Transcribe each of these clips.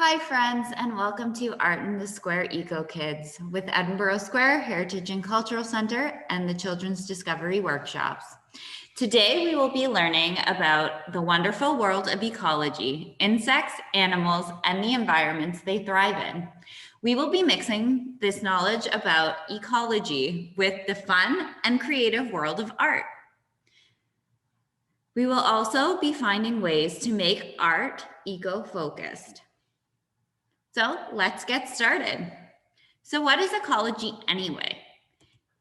Hi friends, and welcome to Art in the Square Eco Kids with Edinburgh Square Heritage and Cultural Center and the Children's Discovery Workshops. Today we will be learning about the wonderful world of ecology, insects, animals, and the environments they thrive in. We will be mixing this knowledge about ecology with the fun and creative world of art. We will also be finding ways to make art eco-focused. So let's get started. So what is ecology anyway?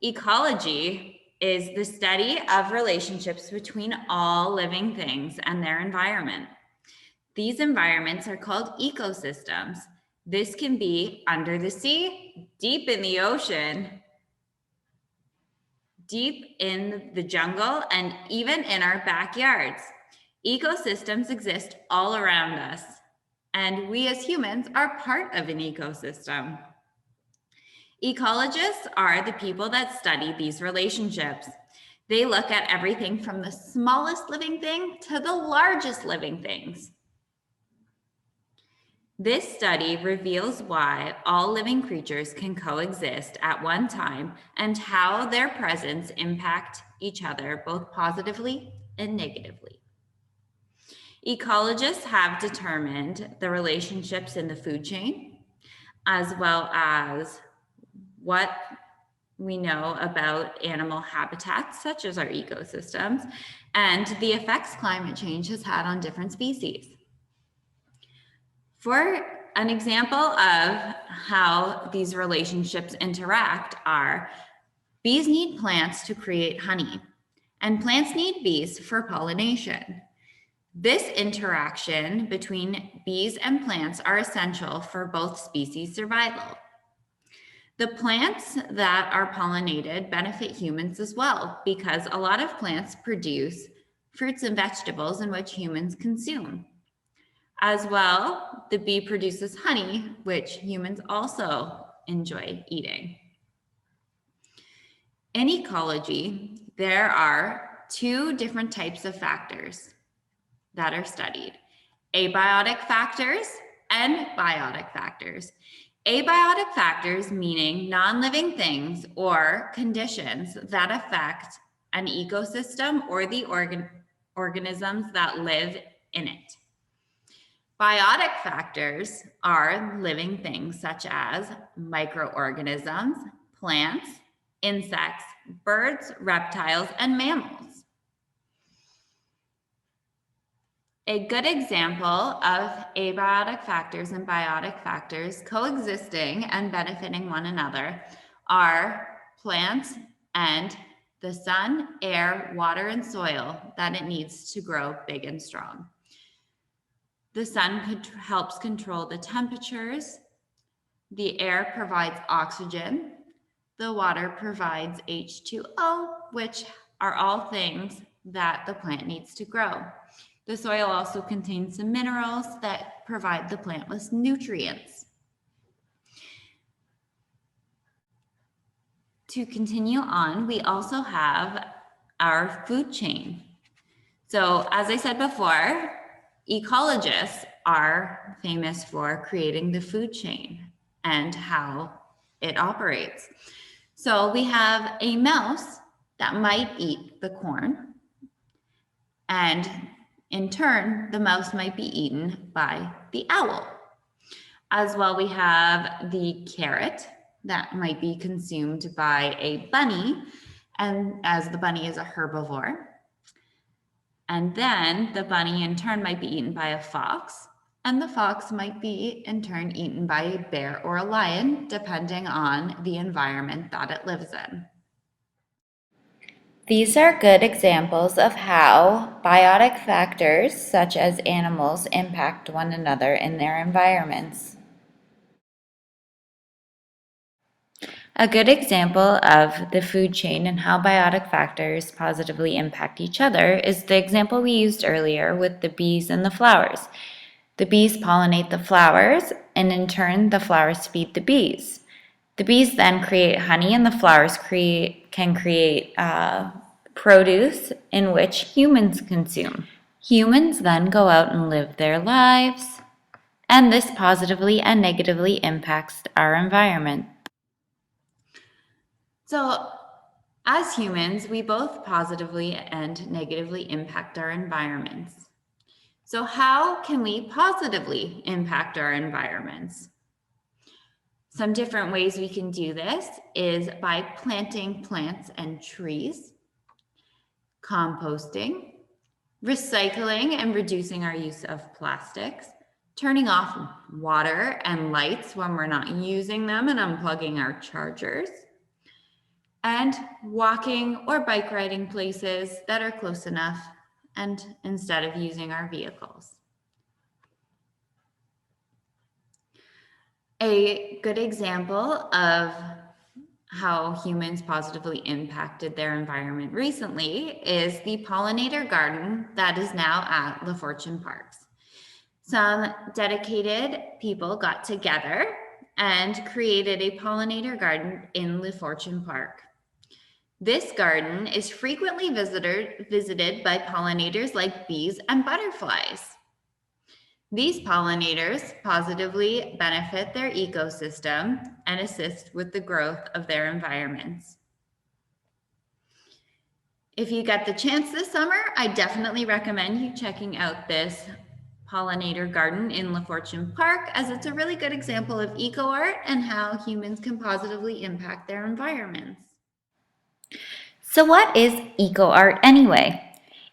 Ecology is the study of relationships between all living things and their environment. These environments are called ecosystems. This can be under the sea, deep in the ocean, deep in the jungle, and even in our backyards. Ecosystems exist all around us, and we as humans are part of an ecosystem. Ecologists are the people that study these relationships. They look at everything from the smallest living thing to the largest living things. This study reveals why all living creatures can coexist at one time and how their presence impact each other both positively and negatively. Ecologists have determined the relationships in the food chain, as well as what we know about animal habitats, such as our ecosystems, and the effects climate change has had on different species. For an example of how these relationships interact are bees need plants to create honey, and plants need bees for pollination. This interaction between bees and plants are essential for both species survival. The plants that are pollinated benefit humans as well because a lot of plants produce fruits and vegetables in which humans consume. As well, the bee produces honey, which humans also enjoy eating. In ecology, there are two different types of factors that are studied: abiotic factors and biotic factors. Abiotic factors meaning non-living things or conditions that affect an ecosystem or the organisms that live in it. Biotic factors are living things such as microorganisms, plants, insects, birds, reptiles, and mammals. A good example of abiotic factors and biotic factors coexisting and benefiting one another are plants and the sun, air, water, and soil that it needs to grow big and strong. The sun helps control the temperatures. The air provides oxygen. The water provides H2O, which are all things that the plant needs to grow. The soil also contains some minerals that provide the plant with nutrients. To continue on, we also have our food chain. So as I said before, ecologists are famous for creating the food chain and how it operates. So we have a mouse that might eat the corn, and in turn, the mouse might be eaten by the owl. As well, we have the carrot that might be consumed by a bunny, and as the bunny is a herbivore. And then the bunny in turn might be eaten by a fox, and the fox might be in turn eaten by a bear or a lion, depending on the environment that it lives in. These are good examples of how biotic factors, such as animals, impact one another in their environments. A good example of the food chain and how biotic factors positively impact each other is the example we used earlier with the bees and the flowers. The bees pollinate the flowers, and in turn, the flowers feed the bees. The bees then create honey, and the flowers can create produce in which humans consume. Humans then go out and live their lives, and this positively and negatively impacts our environment. So, as humans, we both positively and negatively impact our environments. So, how can we positively impact our environments? Some different ways we can do this is by planting plants and trees, composting, recycling and reducing our use of plastics, turning off water and lights when we're not using them and unplugging our chargers, and walking or bike riding places that are close enough and instead of using our vehicles. A good example of how humans positively impacted their environment recently is the Pollinator Garden that is now at La Fortune Parks. Some dedicated people got together and created a pollinator garden in La Fortune Park. This garden is frequently visited by pollinators like bees and butterflies. These pollinators positively benefit their ecosystem and assist with the growth of their environments. If you get the chance this summer, I definitely recommend you checking out this pollinator garden in La Fortune Park, as it's a really good example of eco art and how humans can positively impact their environments. So what is eco art anyway?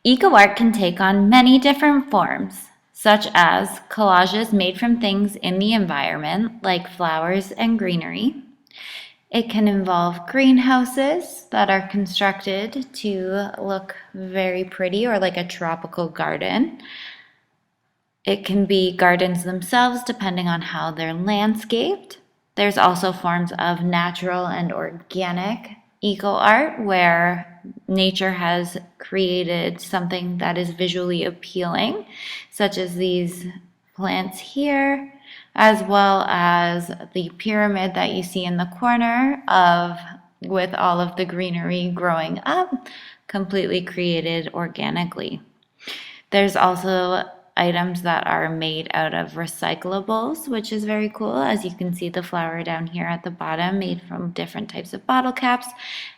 Eco art can take on many different forms, such as collages made from things in the environment, like flowers and greenery. It can involve greenhouses that are constructed to look very pretty or like a tropical garden. It can be gardens themselves, depending on how they're landscaped. There's also forms of natural and organic eco art where nature has created something that is visually appealing, such as these plants here, as well as the pyramid that you see in the corner with all of the greenery growing up, completely created organically. There's also items that are made out of recyclables, which is very cool. As you can see, the flower down here at the bottom made from different types of bottle caps.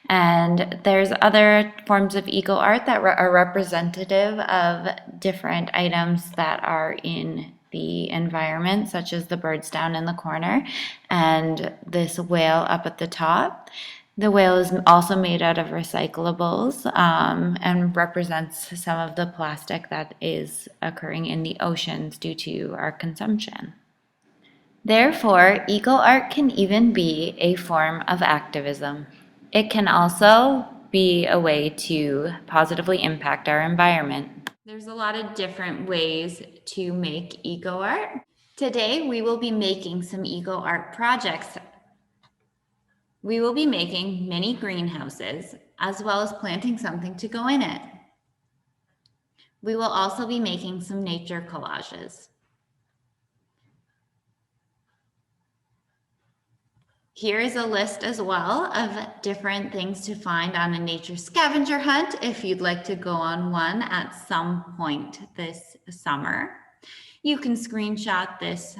And there's other forms of eco art that are representative of different items that are in the environment, such as the birds down in the corner and this whale up at the top. The whale is also made out of recyclables and represents some of the plastic that is occurring in the oceans due to our consumption. Therefore, eco art can even be a form of activism. It can also be a way to positively impact our environment. There's a lot of different ways to make eco art. Today, we will be making some eco art projects. We will be making mini greenhouses, as well as planting something to go in it. We will also be making some nature collages. Here is a list as well of different things to find on a nature scavenger hunt if you'd like to go on one at some point this summer. You can screenshot this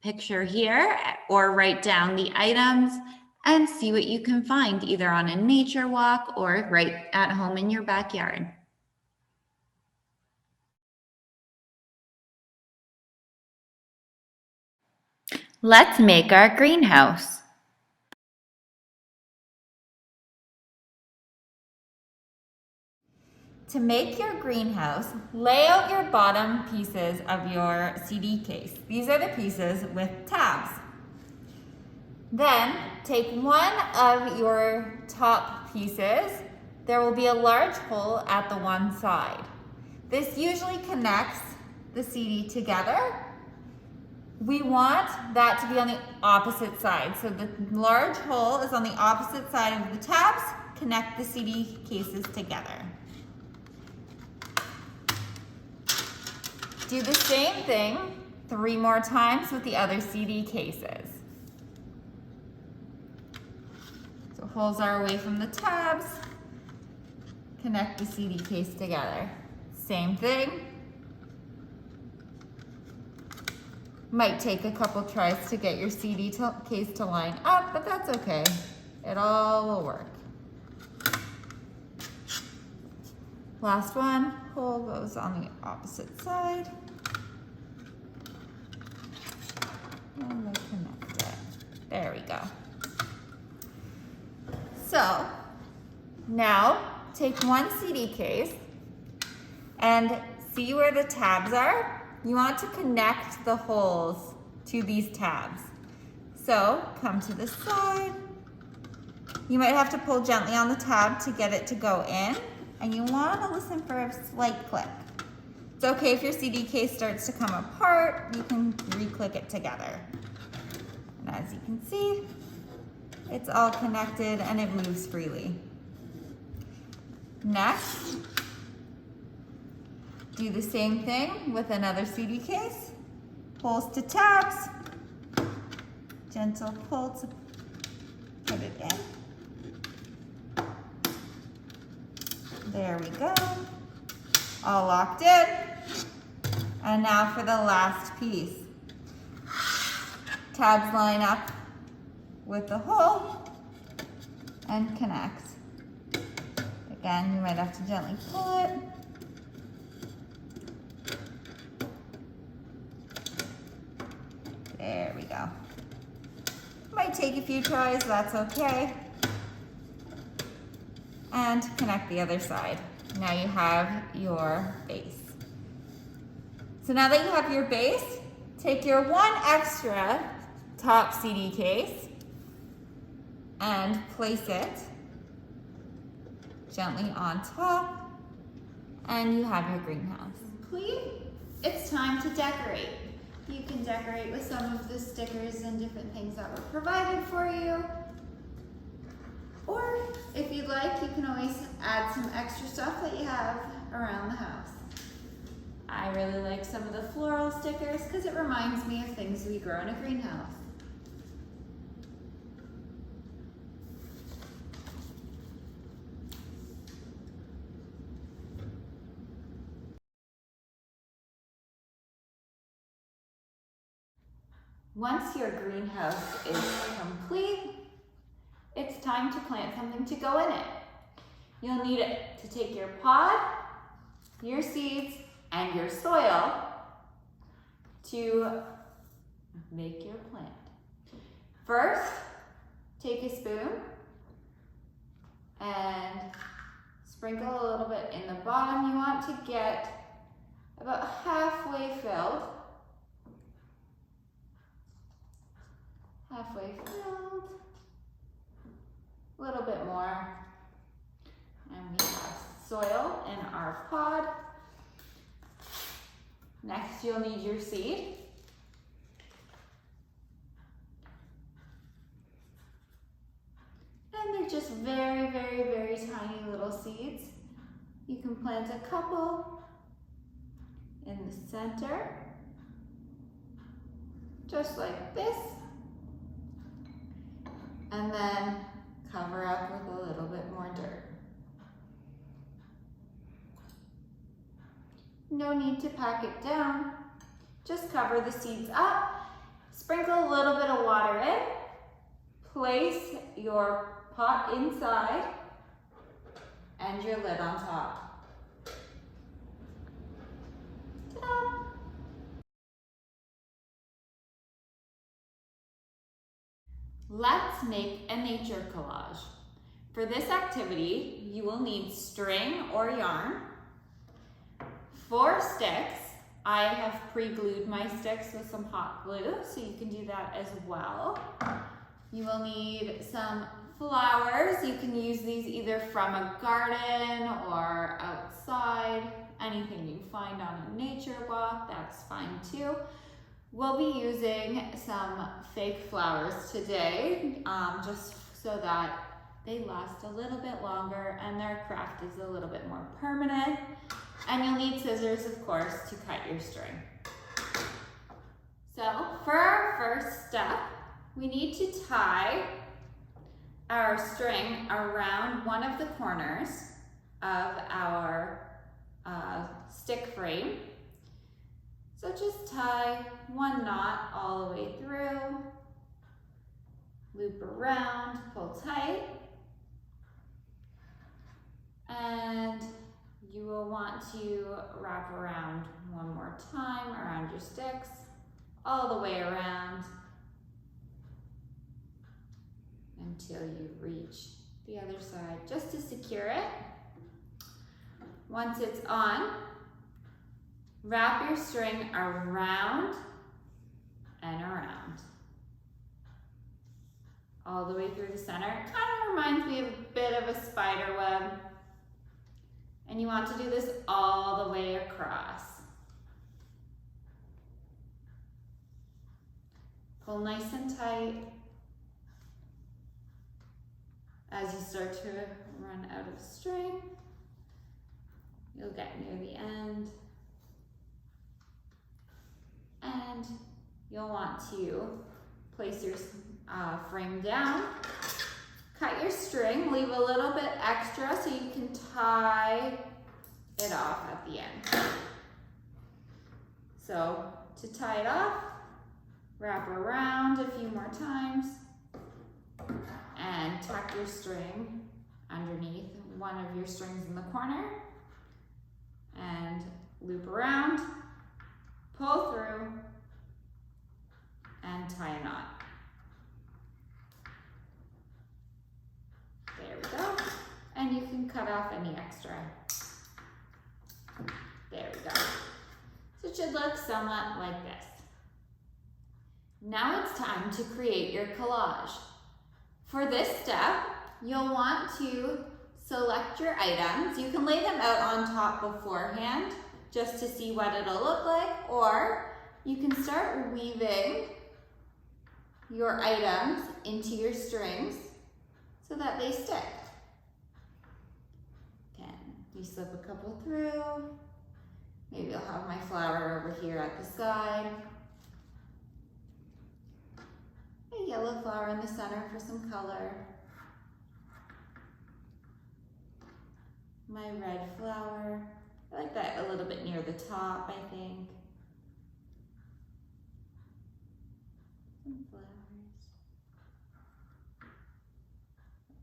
picture here or write down the items and see what you can find either on a nature walk or right at home in your backyard. Let's make our greenhouse. To make your greenhouse, lay out your bottom pieces of your CD case. These are the pieces with tabs. Then take one of your top pieces. There will be a large hole at the one side. This usually connects the CD together. We want that to be on the opposite side. So the large hole is on the opposite side of the tabs. Connect the CD cases together. Do the same thing 3 more times with the other CD cases. So holes are away from the tabs. Connect the CD case together. Same thing. Might take a couple tries to get your CD case to line up, but that's okay. It all will work. Last one, hole goes on the opposite side. And we'll connect it. There we go. So now take one CD case and see where the tabs are. You want to connect the holes to these tabs. So come to the side. You might have to pull gently on the tab to get it to go in, and you want to listen for a slight click. It's okay if your CD case starts to come apart, you can re-click it together. And as you can see, it's all connected and it moves freely. Next, do the same thing with another CD case. Holes to tabs. Gentle pull to put it in. There we go. All locked in. And now for the last piece. Tabs line up with the hole and connect. Again, you might have to gently pull it. There we go. Might take a few tries, that's okay. And connect the other side. Now you have your base. So now that you have your base, take your one extra top CD case and place it gently on top, and you have your greenhouse. Complete. It's time to decorate. You can decorate with some of the stickers and different things that were provided for you. Or if you'd like, you can always add some extra stuff that you have around the house. I really like some of the floral stickers because it reminds me of things we grow in a greenhouse. Once your greenhouse is complete, it's time to plant something to go in it. You'll need it to take your pot, your seeds, and your soil to make your plant. First, take a spoon and sprinkle a little bit in the bottom. You want to get about halfway filled. Halfway filled. A little bit more. And we have soil in our pod. Next, you'll need your seed. And they're just very, very, very tiny little seeds. You can plant a couple in the center, just like this. And then cover up with a little bit more dirt. No need to pack it down. Just cover the seeds up, sprinkle a little bit of water in, place your pot inside, and your lid on top. Ta-da! Let's make a nature collage. For this activity, you will need string or yarn, 4 sticks. I have pre-glued my sticks with some hot glue, so you can do that as well. You will need some flowers. You can use these either from a garden or outside. Anything you find on a nature walk, that's fine too. We'll be using some fake flowers today, just so that they last a little bit longer and their craft is a little bit more permanent. And you'll need scissors, of course, to cut your string. So for our first step, we need to tie our string around one of the corners of our stick frame. So just tie one knot all the way through, loop around, pull tight, and you will want to wrap around one more time around your sticks, all the way around until you reach the other side, just to secure it. Once it's on, wrap your string around and around, all the way through the center. It kind of reminds me of a bit of a spider web. And you want to do this all the way across. Pull nice and tight. As you start to run out of string, you'll get near the end. And you'll want to place your frame down, cut your string, leave a little bit extra so you can tie it off at the end. So to tie it off, wrap around a few more times and tuck your string underneath one of your strings in the corner and loop around, pull through, and tie a knot. There we go. And you can cut off any extra. There we go. So it should look somewhat like this. Now it's time to create your collage. For this step, you'll want to select your items. You can lay them out on top beforehand just to see what it'll look like, or you can start weaving your items into your strings so that they stick. Again, you slip a couple through. Maybe I'll have my flower over here at the side. A yellow flower in the center for some color. My red flower. I like that a little bit near the top, I think. Some flowers.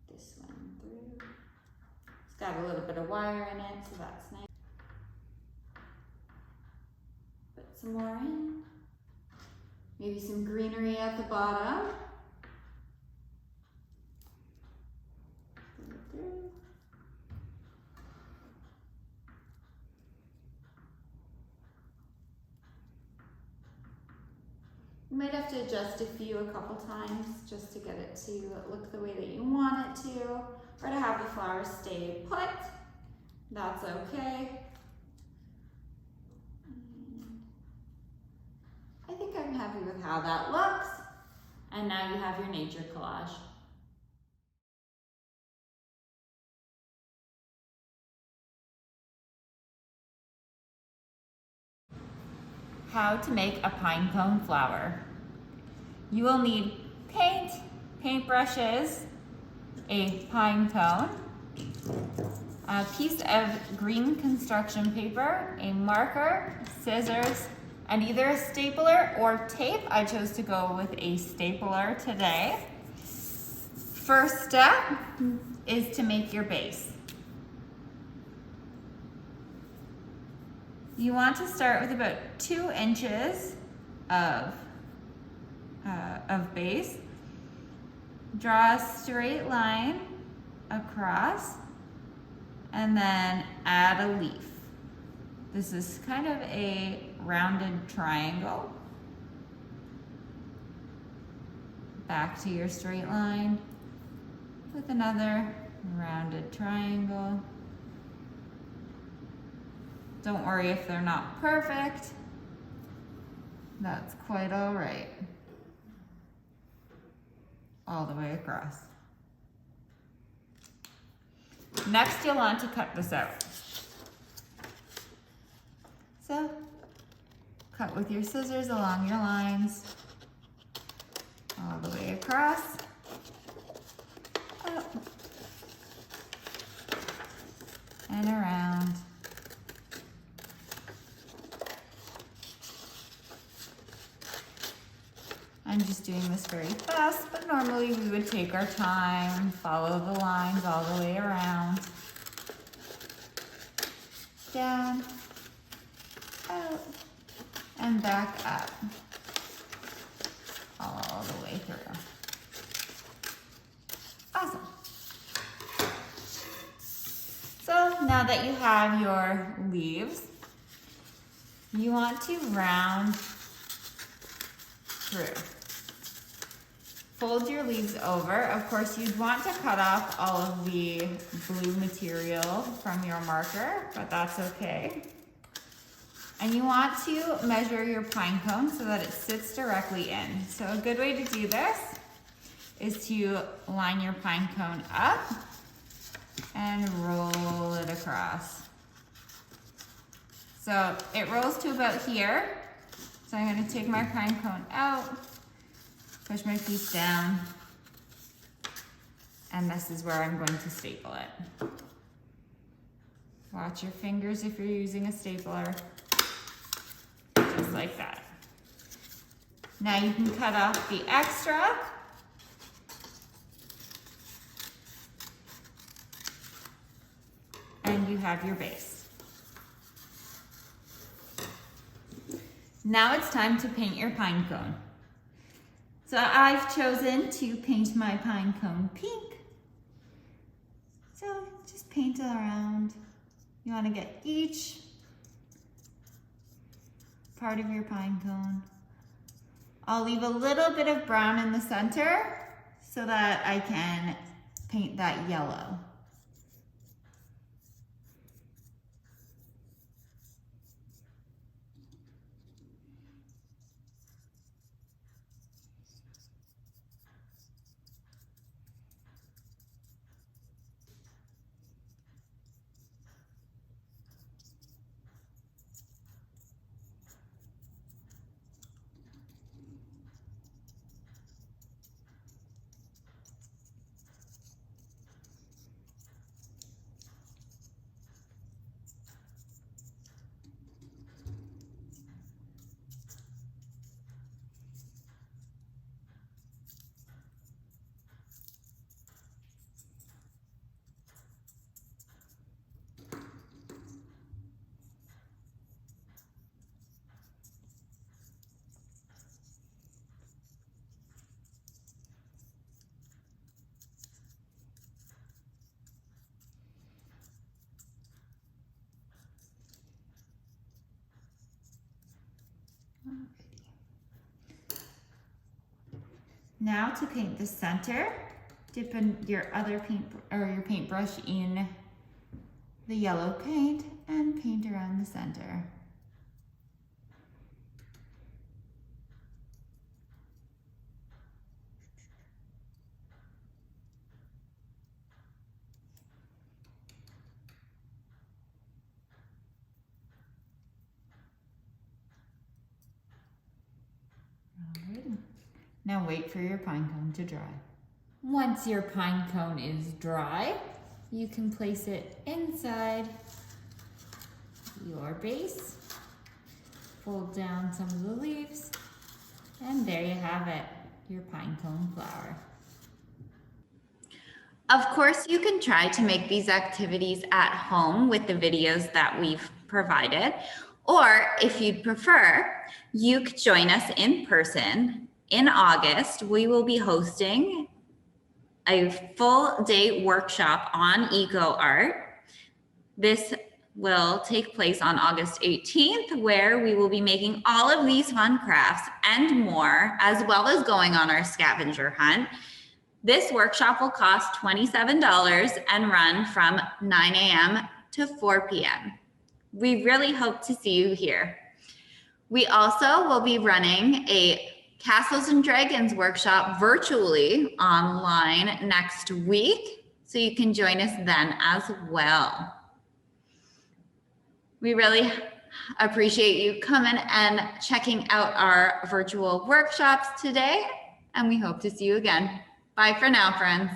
This one through. It's got a little bit of wire in it, so that's nice. Put some more in. Maybe some greenery at the bottom. Put it through. You might have to adjust a couple times just to get it to look the way that you want it to, or to have the flowers stay put. That's okay. I think I'm happy with how that looks. And now you have your nature collage. How to make a pine cone flower. You will need paint, paintbrushes, a pine cone, a piece of green construction paper, a marker, scissors, and either a stapler or tape. I chose to go with a stapler today. First step is to make your base. You want to start with about 2 inches of base. Draw a straight line across and then add a leaf. This is kind of a rounded triangle. Back to your straight line with another rounded triangle. Don't worry if they're not perfect. That's quite all right. All the way across. Next, you'll want to cut this out. So, cut with your scissors along your lines, all the way across, up, and around. I'm just doing this very fast, but normally we would take our time, follow the lines all the way around. Down, out, and back up. All the way through. Awesome. So now that you have your leaves, you want to round through. Fold your leaves over. Of course, you'd want to cut off all of the blue material from your marker, but that's okay. And you want to measure your pine cone so that it sits directly in. So a good way to do this is to line your pine cone up and roll it across. So it rolls to about here. So I'm going to take my pine cone out, push my piece down, and this is where I'm going to staple it. Watch your fingers if you're using a stapler, just like that. Now you can cut off the extra. And you have your base. Now it's time to paint your pine cone. So I've chosen to paint my pine cone pink. So just paint it around. You want to get each part of your pine cone. I'll leave a little bit of brown in the center so that I can paint that yellow. Now to paint the center, dip in your other your paintbrush in the yellow paint and paint around the center. Alrighty. Now wait for your pine cone to dry. Once your pine cone is dry, you can place it inside your base. Fold down some of the leaves, and there you have it, your pine cone flower. Of course, you can try to make these activities at home with the videos that we've provided, or if you'd prefer, you could join us in person. In August, we will be hosting a full day workshop on eco art. This will take place on August 18th, where we will be making all of these fun crafts and more, as well as going on our scavenger hunt. This workshop will cost $27 and run from 9 a.m. to 4 p.m. We really hope to see you here. We also will be running a Castles and Dragons workshop virtually online next week, so you can join us then as well. We really appreciate you coming and checking out our virtual workshops today, and we hope to see you again. Bye for now, friends.